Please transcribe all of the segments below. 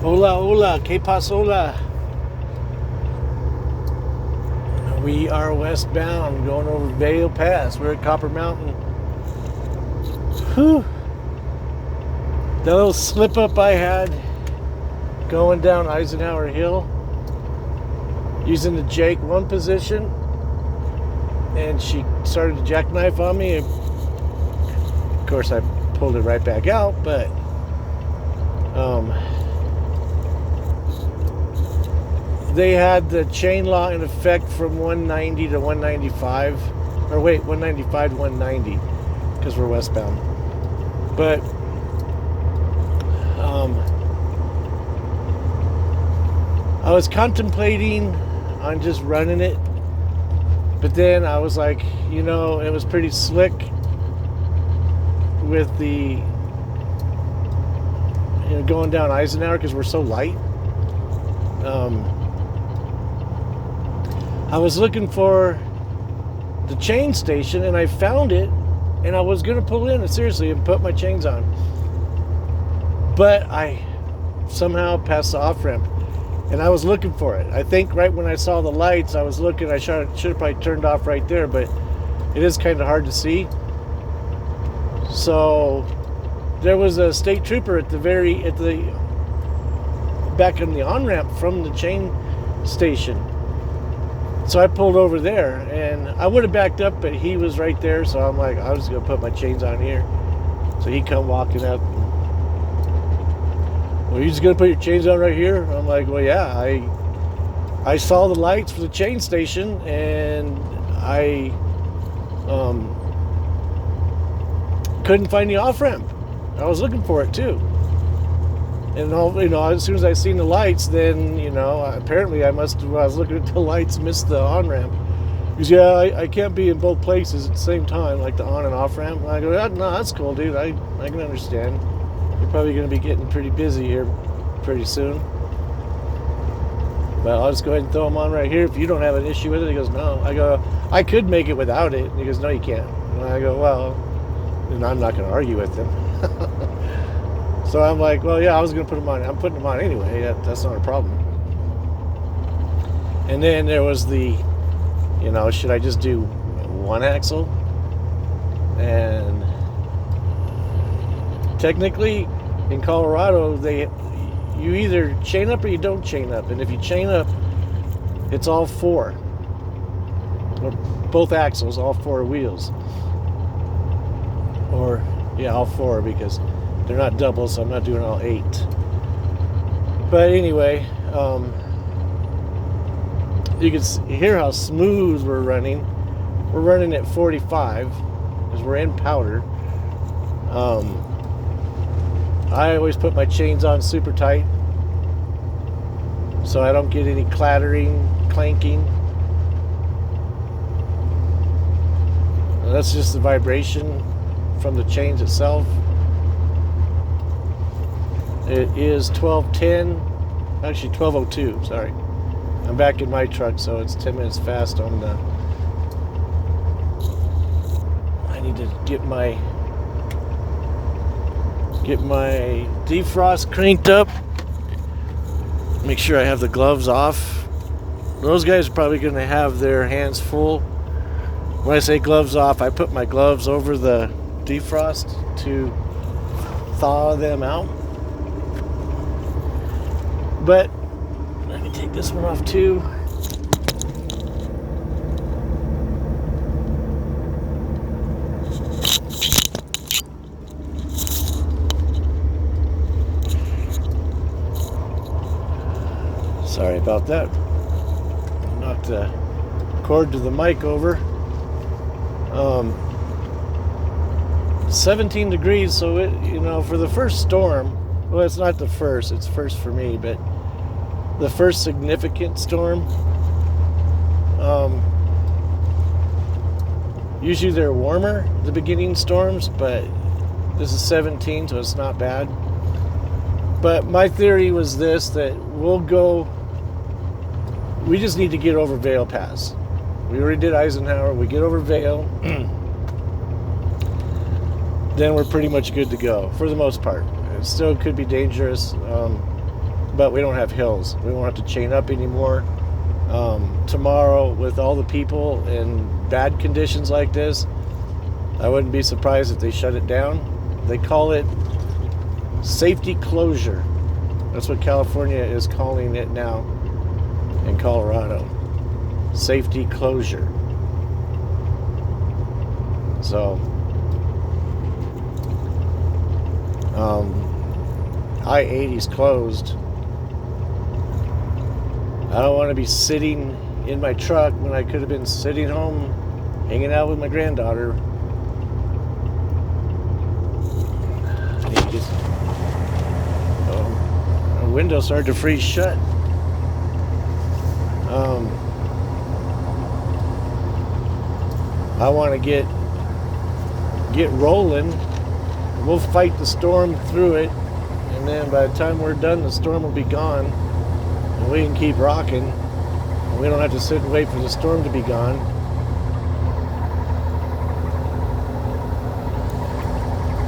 Hola, hola, que pasola? We are westbound, going over Vail Pass. We're at Copper Mountain. Whew. The little slip up I had going down Eisenhower Hill using the Jake 1 position, and she started to jackknife on me. Of course, I pulled it right back out, but they had the chain law in effect from 190 to 195, or wait, 195 to 190, because we're westbound. But I was contemplating on just running it, but then I was like, it was pretty slick with the going down Eisenhower because we're so light. I was looking for the chain station and I found it, and I was gonna pull in seriously and put my chains on, but I somehow passed the off ramp, and I was looking for it. I think right when I saw the lights, I was looking. I should have probably turned off right there, but it is kind of hard to see. So there was a state trooper at the back in the on ramp from the chain station. So I pulled over there, and I would have backed up, but he was right there. So I'm like, I was gonna put my chains on here. So he come walking up. Well, you just gonna put your chains on right here? I'm like, well, yeah. I saw the lights for the chain station, and I couldn't find the off ramp. I was looking for it too. And as soon as I seen the lights, then apparently I must have, when I was looking at the lights, missed the on ramp. Because I can't be in both places at the same time, like the on and off ramp. And I go, no, that's cool, dude. I can understand. You're probably going to be getting pretty busy here pretty soon. But I'll just go ahead and throw them on right here if you don't have an issue with it. He goes, no. I go, I could make it without it. And he goes, no, you can't. And I go, well, and I'm not going to argue with him. So I'm like, well, yeah, I was going to put them on. I'm putting them on anyway. That's not a problem. And then there was the, should I just do one axle? And technically, in Colorado, you either chain up or you don't chain up. And if you chain up, it's all four. Or both axles, all four wheels. Or, yeah, all four, because they're not doubles, so I'm not doing all 8. But anyway, you can hear how smooth we're running. We're running at 45 because we're in powder. I always put my chains on super tight so I don't get any clattering, clanking. That's just the vibration from the chains itself. It is 12:10, actually 12:02, sorry. I'm back in my truck, so it's 10 minutes fast on the... I need to get my defrost cranked up. Make sure I have the gloves off. Those guys are probably going to have their hands full. When I say gloves off, I put my gloves over the defrost to thaw them out. But let me take this one off too. Sorry about that. Knocked the cord to the mic over. 17 degrees, so it, for the first storm, well, it's not the first, it's first for me, but the first significant storm, usually they're warmer, the beginning storms, but this is 17, so it's not bad. But my theory was this, that we just need to get over Vail Pass. We already did Eisenhower, we get over Vail, then we're pretty much good to go, for the most part. It still could be dangerous. but we don't have hills. We won't have to chain up anymore. Tomorrow, with all the people in bad conditions like this, I wouldn't be surprised if they shut it down. They call it safety closure. That's what California is calling it now in Colorado. Safety closure. So, I-80's closed. I don't want to be sitting in my truck when I could have been sitting home hanging out with my granddaughter. The window started to freeze shut. I want to get rolling. We'll fight the storm through it, and then by the time we're done, the storm will be gone. And we can keep rocking. And we don't have to sit and wait for the storm to be gone.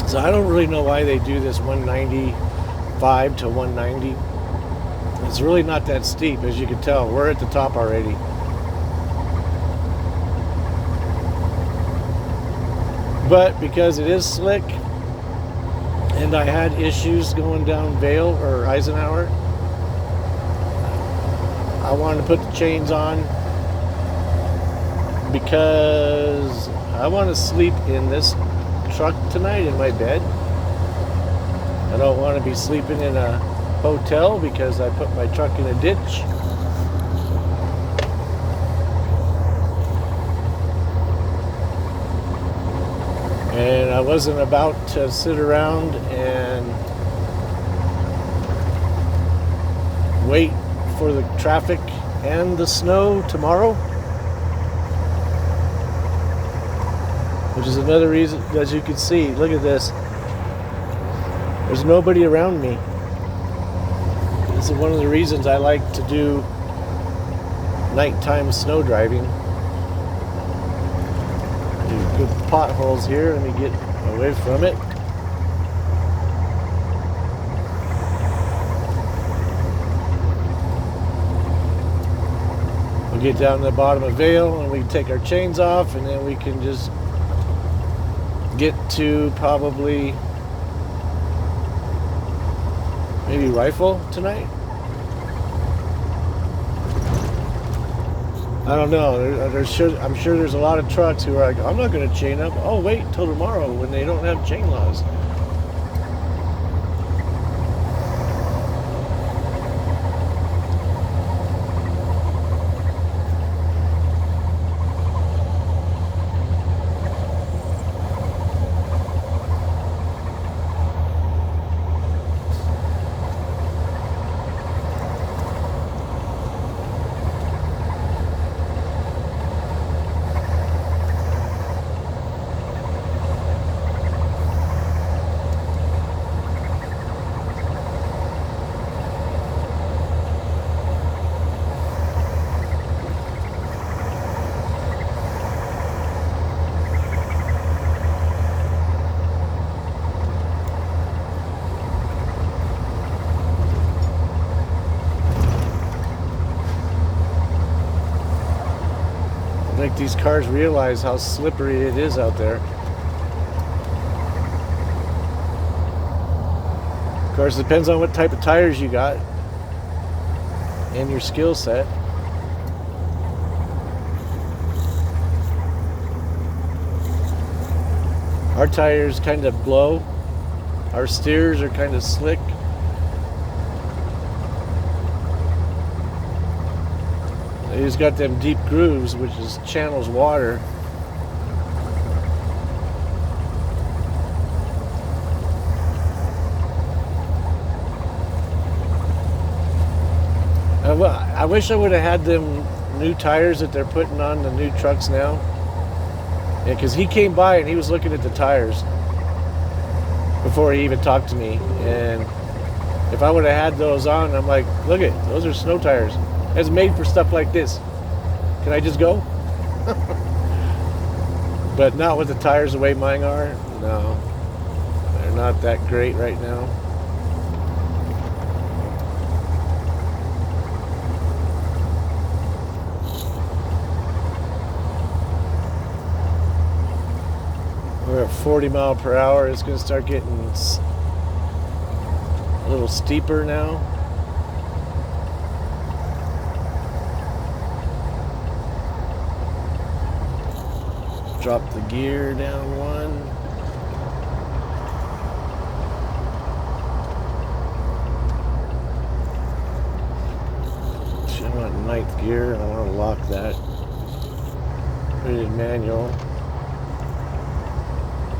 So I don't really know why they do this 195 to 190. It's really not that steep, as you can tell. We're at the top already. But because it is slick, and I had issues going down Vail or Eisenhower, I wanted to put the chains on because I want to sleep in this truck tonight in my bed. I don't want to be sleeping in a hotel because I put my truck in a ditch. And I wasn't about to sit around and wait for the traffic and the snow tomorrow. Which is another reason, as you can see, look at this. There's nobody around me. This is one of the reasons I like to do nighttime snow driving. Good potholes here. Let me get away from it. We'll get down to the bottom of Vail and we can take our chains off, and then we can just get to probably maybe Rifle tonight. I don't know. I'm sure there's a lot of trucks who are like, I'm not going to chain up. Oh, wait till tomorrow when they don't have chain laws. I think these cars realize how slippery it is out there. Of course, it depends on what type of tires you got and your skill set. Our tires kind of blow. Our steers are kind of slick. He's got them deep grooves, which is channels water. I wish I would have had them new tires that they're putting on the new trucks now. Yeah, because he came by and he was looking at the tires before he even talked to me. And if I would have had those on, I'm like, look it, those are snow tires. It's made for stuff like this. Can I just go? But not with the tires the way mine are. No, they're not that great right now. 40 mile per hour. It's going to start getting a little steeper now. Drop the gear down one. I want ninth gear. I want to lock that. Put it in manual.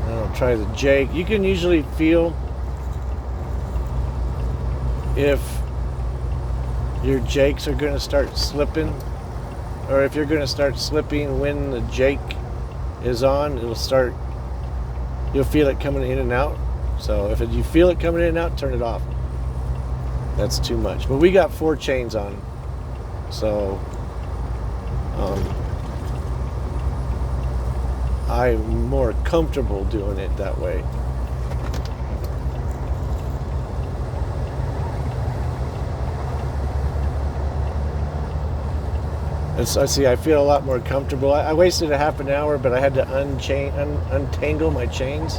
And I'll try the jake. You can usually feel if your jakes are going to start slipping, or if you're going to start slipping when the jake is on. It'll start, you'll feel it coming in and out. So if you feel it coming in and out, turn it off. That's too much. But we got 4 chains on, so I'm more comfortable doing it that way. I feel a lot more comfortable. I wasted a half an hour, but I had to untangle my chains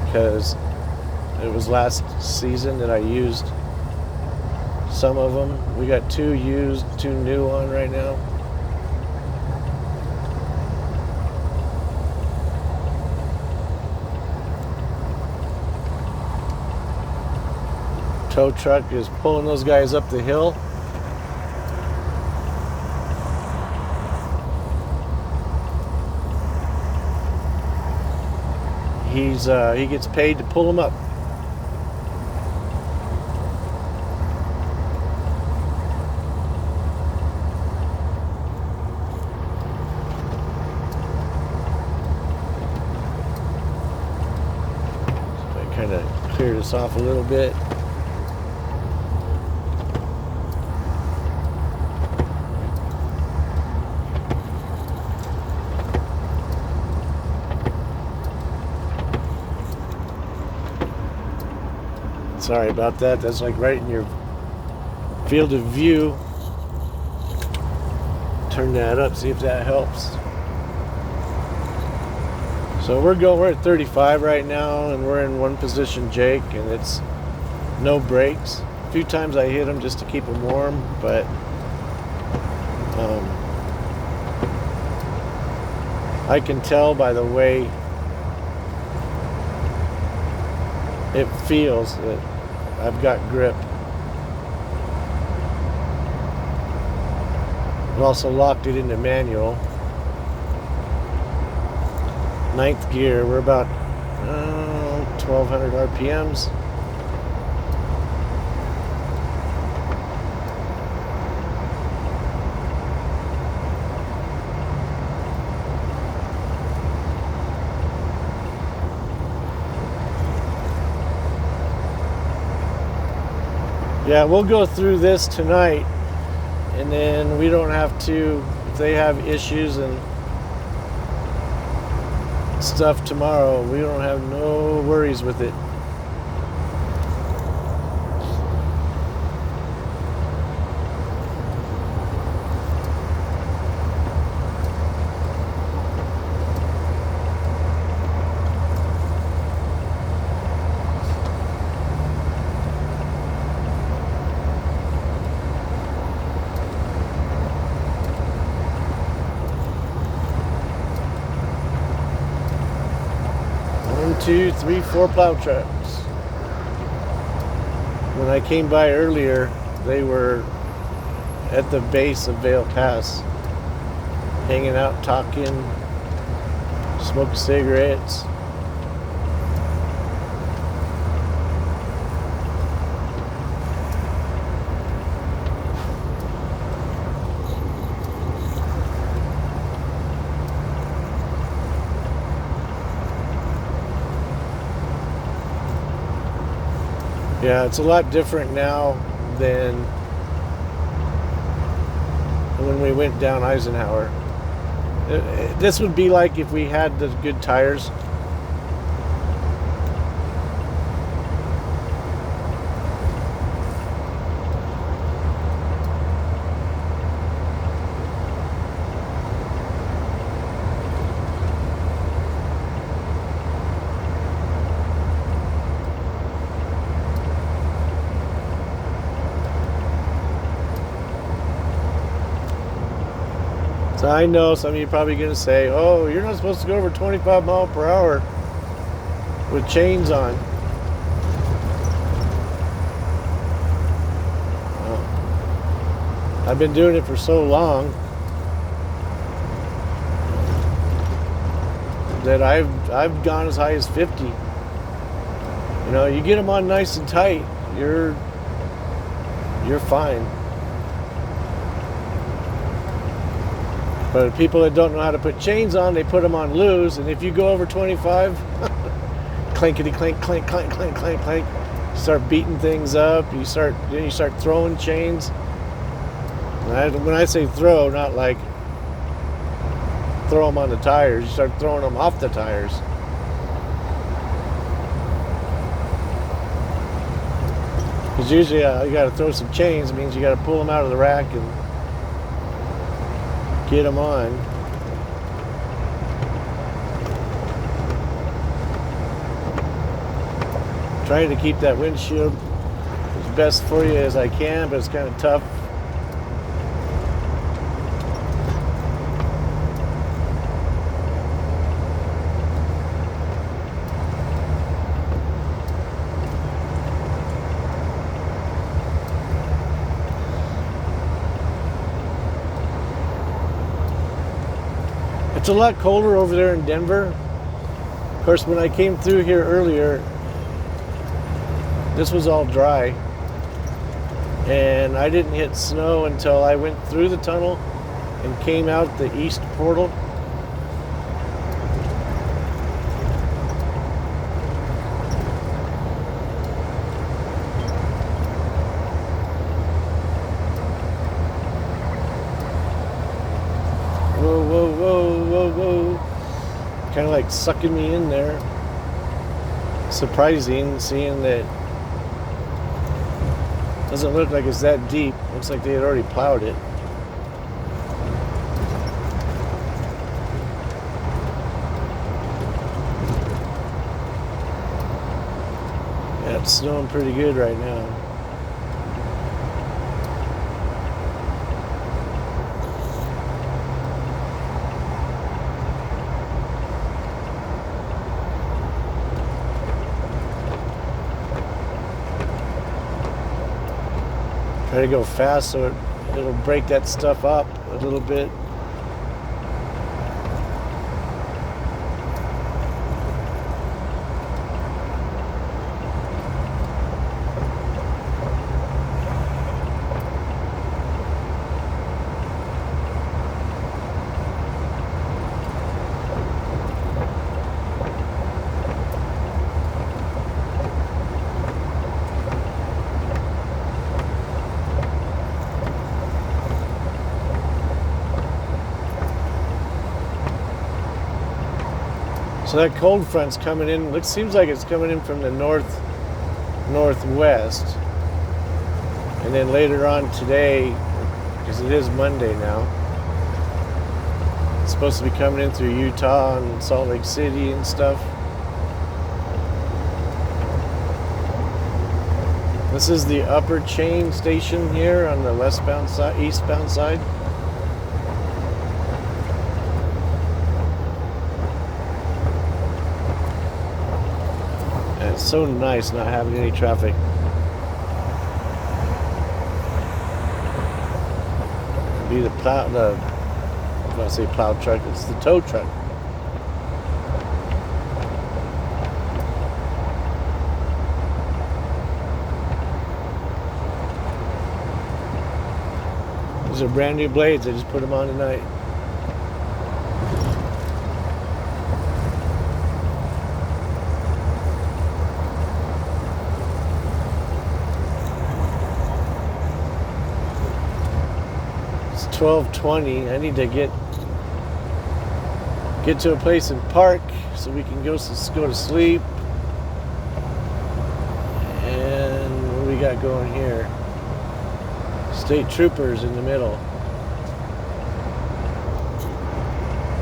because it was last season that I used some of them. We got 2 used, 2 new on right now. Tow truck is pulling those guys up the hill. He gets paid to pull them up. So I kind of clear this off a little bit. Sorry about that. That's like right in your field of view. Turn that up, see if that helps. So we're at 35 right now, and we're in one position jake, and it's no brakes. A few times I hit them just to keep them warm, but I can tell by the way it feels that I've got grip. I've also locked it into manual. 9th gear, we're about 1200 RPMs. Yeah, we'll go through this tonight, and then we don't have to, if they have issues and stuff tomorrow, we don't have no worries with it. Two, three, 4 plow trucks. When I came by earlier, they were at the base of Vail Pass, hanging out, talking, smoking cigarettes. Yeah, it's a lot different now than when we went down Eisenhower. This would be like if we had the good tires. So I know some of you are probably going to say, oh, you're not supposed to go over 25 miles per hour with chains on. Well, I've been doing it for so long that I've gone as high as 50. You know, you get them on nice and tight, you're fine. But people that don't know how to put chains on, they put them on loose, and if you go over 25, clankety clank, clank, clank, clank, clank, clank, you start beating things up. Then you start throwing chains. And when I say throw, not like throw them on the tires. You start throwing them off the tires. Because usually you got to throw some chains. It means you got to pull them out of the rack and get them on. Trying to keep that windshield as best for you as I can, but it's kind of tough. It's a lot colder over there in Denver. Of course, when I came through here earlier, this was all dry. And I didn't hit snow until I went through the tunnel and came out the east portal. Kind of like sucking me in there. Surprising seeing that doesn't look like it's that deep. Looks like they had already plowed it. Yeah, it's snowing pretty good right now. Try to go fast so it'll break that stuff up a little bit. So that cold front's coming in. Seems like it's coming in from the northwest, and then later on today, because it is Monday now, it's supposed to be coming in through Utah and Salt Lake City and stuff. This is the upper chain station here on the westbound side, eastbound side. It's so nice not having any traffic. Be the plow, when I say plow truck, it's the tow truck. These are brand new blades. I just put them on tonight. It's 12:20. I need to get to a place and park so we can go to sleep. And what do we got going here? State troopers in the middle.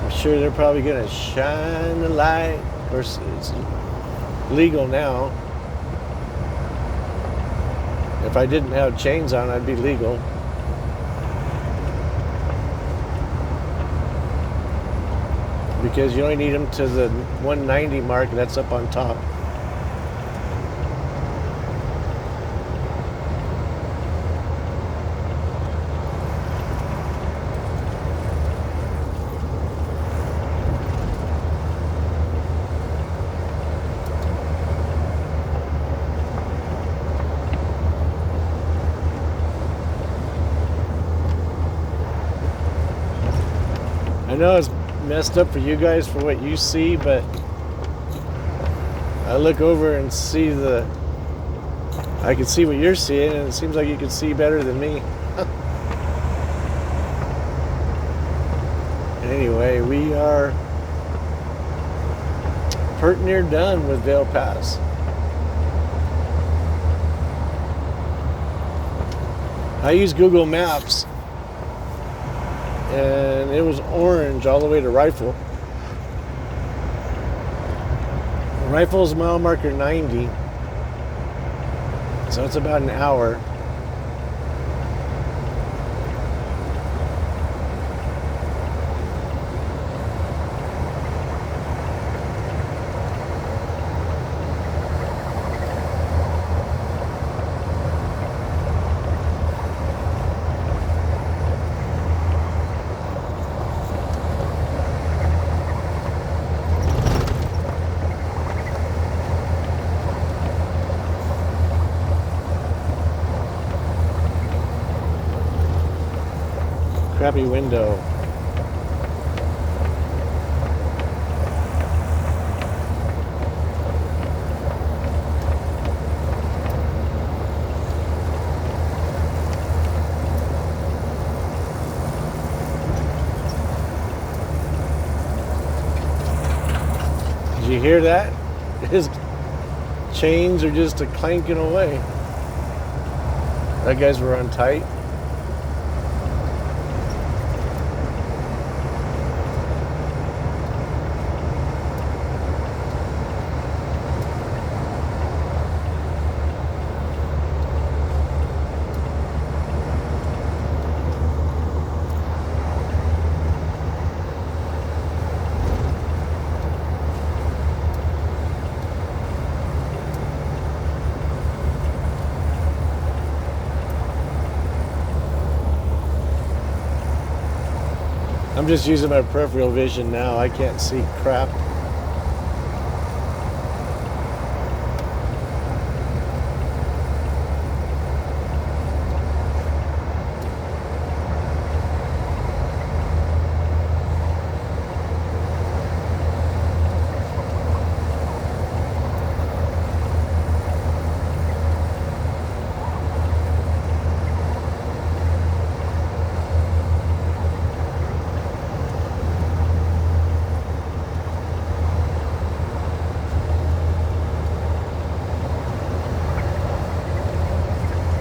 I'm sure they're probably going to shine the light. Of course, it's legal now. If I didn't have chains on, I'd be legal. because you only need them to the 190 mark, and that's up on top. I know it's messed up for you guys for what you see, but I look over and see I can see what you're seeing, and it seems like you can see better than me. Anyway, we are pert near done with Vail Pass. I use Google Maps, and it was orange all the way to Rifle. Rifle is mile marker 90, so it's about an hour. Crappy window. Did you hear that? His chains are just clanking away. That guys were on tight. I'm just using my peripheral vision now. I can't see crap.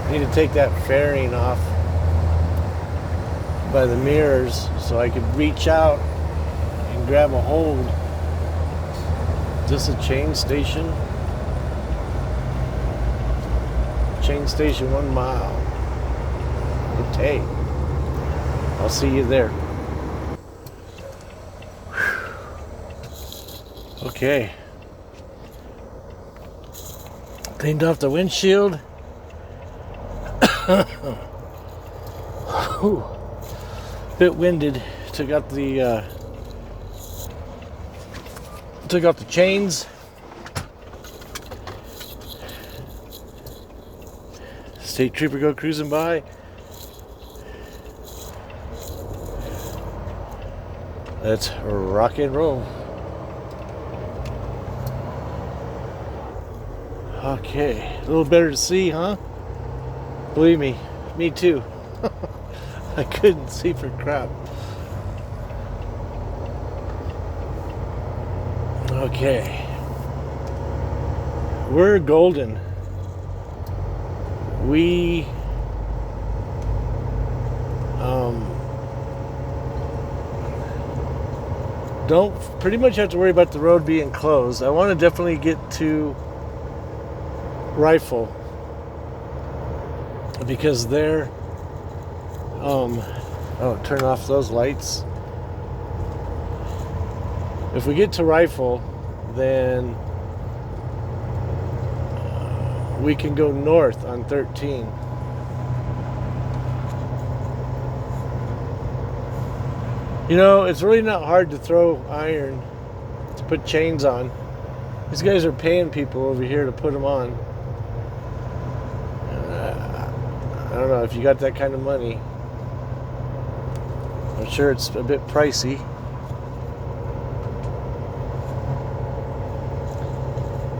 I need to take that fairing off by the mirrors so I could reach out and grab a hold. Is this a chain station? Chain station 1 mile. Okay. I'll see you there. Okay. Cleaned off the windshield. Bit winded. Took out the chains. State trooper go cruising by. Let's rock and roll. Okay, a little better to see, huh? Believe me, me too. I couldn't see for crap. Okay. We're golden. We don't pretty much have to worry about the road being closed. I want to definitely get to Rifle because they're turn off those lights. If we get to Rifle, then we can go north on 13. You know, it's really not hard to throw iron, to put chains on. These guys are paying people over here to put them on. I don't know if you got that kind of money. I'm sure it's a bit pricey.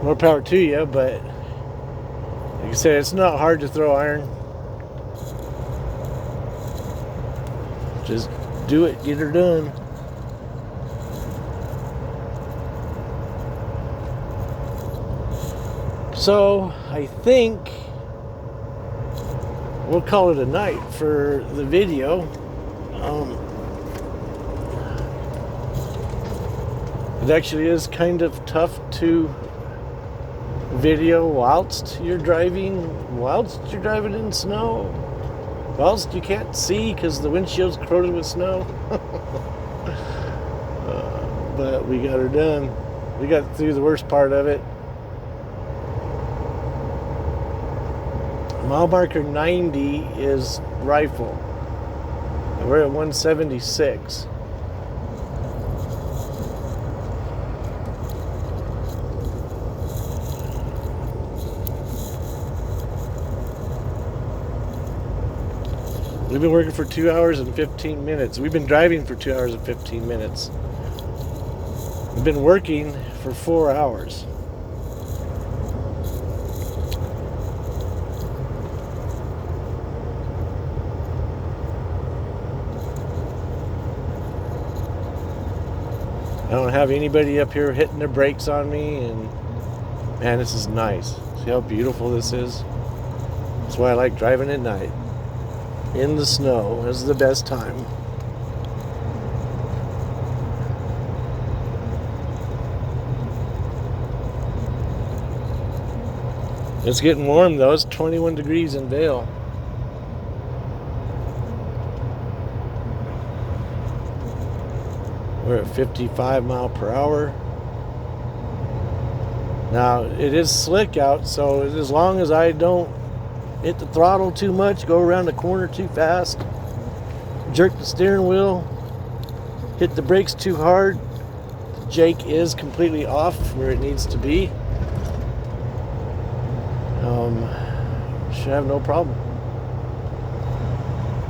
More power to you, but like I said, it's not hard to throw iron. Just do it, get her done. So I think we'll call it a night for the video. It actually is kind of tough to video whilst you're driving in snow, whilst you can't see because the windshield's corroded with snow. But we got her done. We got through the worst part of it. Mile marker 90 is Rifle. We're at 176. We've been working for 2 hours and 15 minutes. We've been driving for 2 hours and 15 minutes. We've been working for 4 hours. I don't have anybody up here hitting their brakes on me, and man, this is nice. See how beautiful this is? That's why I like driving at night. In the snow is the best time. It's getting warm though. It's 21 degrees in Vail. We're at 55 mile per hour. Now it is slick out, so as long as I don't hit the throttle too much, go around the corner too fast, jerk the steering wheel, hit the brakes too hard, the jake is completely off where it needs to be. Should have no problem.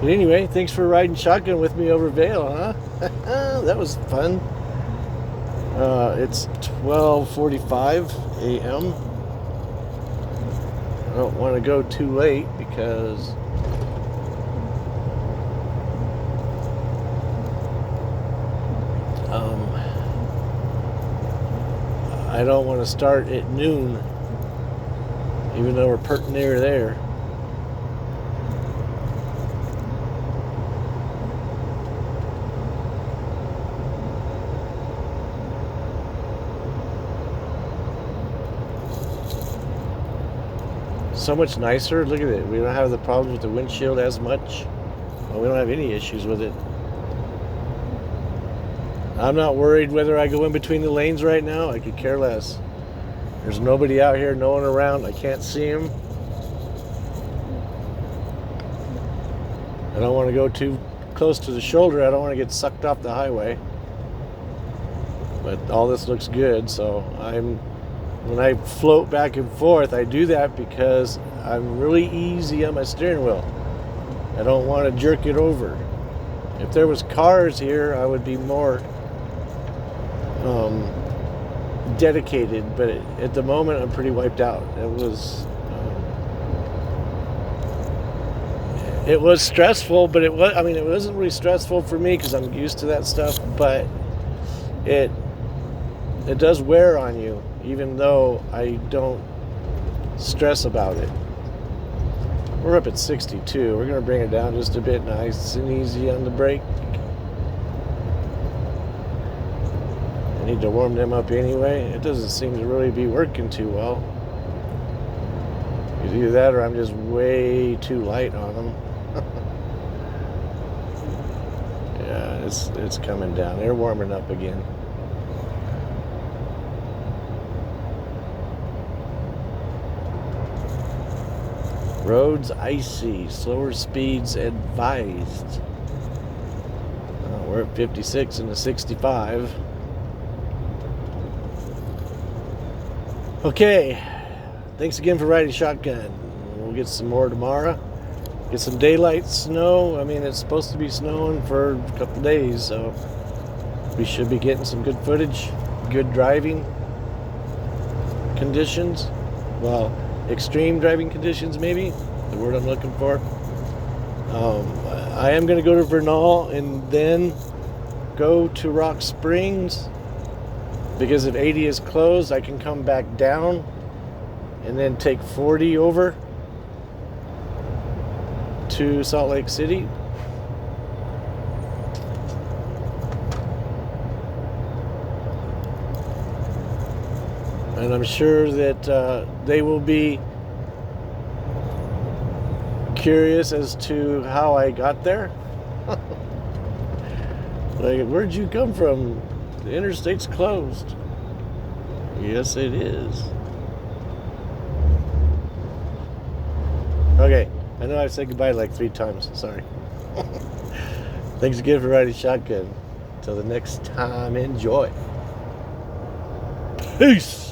But anyway, thanks for riding shotgun with me over Vail, huh? That was fun. It's 12:45 a.m. I don't want to go too late because I don't want to start at noon, even though we're pert near there. So much nicer. Look at it. We don't have the problems with the windshield as much. Well, we don't have any issues with it. I'm not worried whether I go in between the lanes right now. I could care less. There's nobody out here, no one around. I can't see them. I don't want to go too close to the shoulder. I don't want to get sucked off the highway. But all this looks good, so when I float back and forth, I do that because I'm really easy on my steering wheel. I don't want to jerk it over. If there was cars here, I would be more dedicated, but at the moment I'm pretty wiped out. It was stressful, but it wasn't really stressful for me because I'm used to that stuff, but it does wear on you, even though I don't stress about it. We're up at 62. We're going to bring it down just a bit, nice and easy on the brake. I need to warm them up anyway. It doesn't seem to really be working too well. Either that or I'm just way too light on them. Yeah, it's coming down. They're warming up again. Roads icy, slower speeds advised. We're at 56 and a 65. Okay, thanks again for riding shotgun. We'll get some more tomorrow. Get some daylight snow. I mean, it's supposed to be snowing for a couple days, so we should be getting some good footage, good driving conditions. Well, extreme driving conditions, maybe, the word I'm looking for. I am going to go to Vernal and then go to Rock Springs, because if 80 is closed, I can come back down and then take 40 over to Salt Lake City. And I'm sure that they will be curious as to how I got there. Like, where'd you come from? The interstate's closed. Yes, it is. Okay, I know I've said goodbye like 3 times. Sorry. Thanks again for riding shotgun. Till the next time, enjoy. Peace.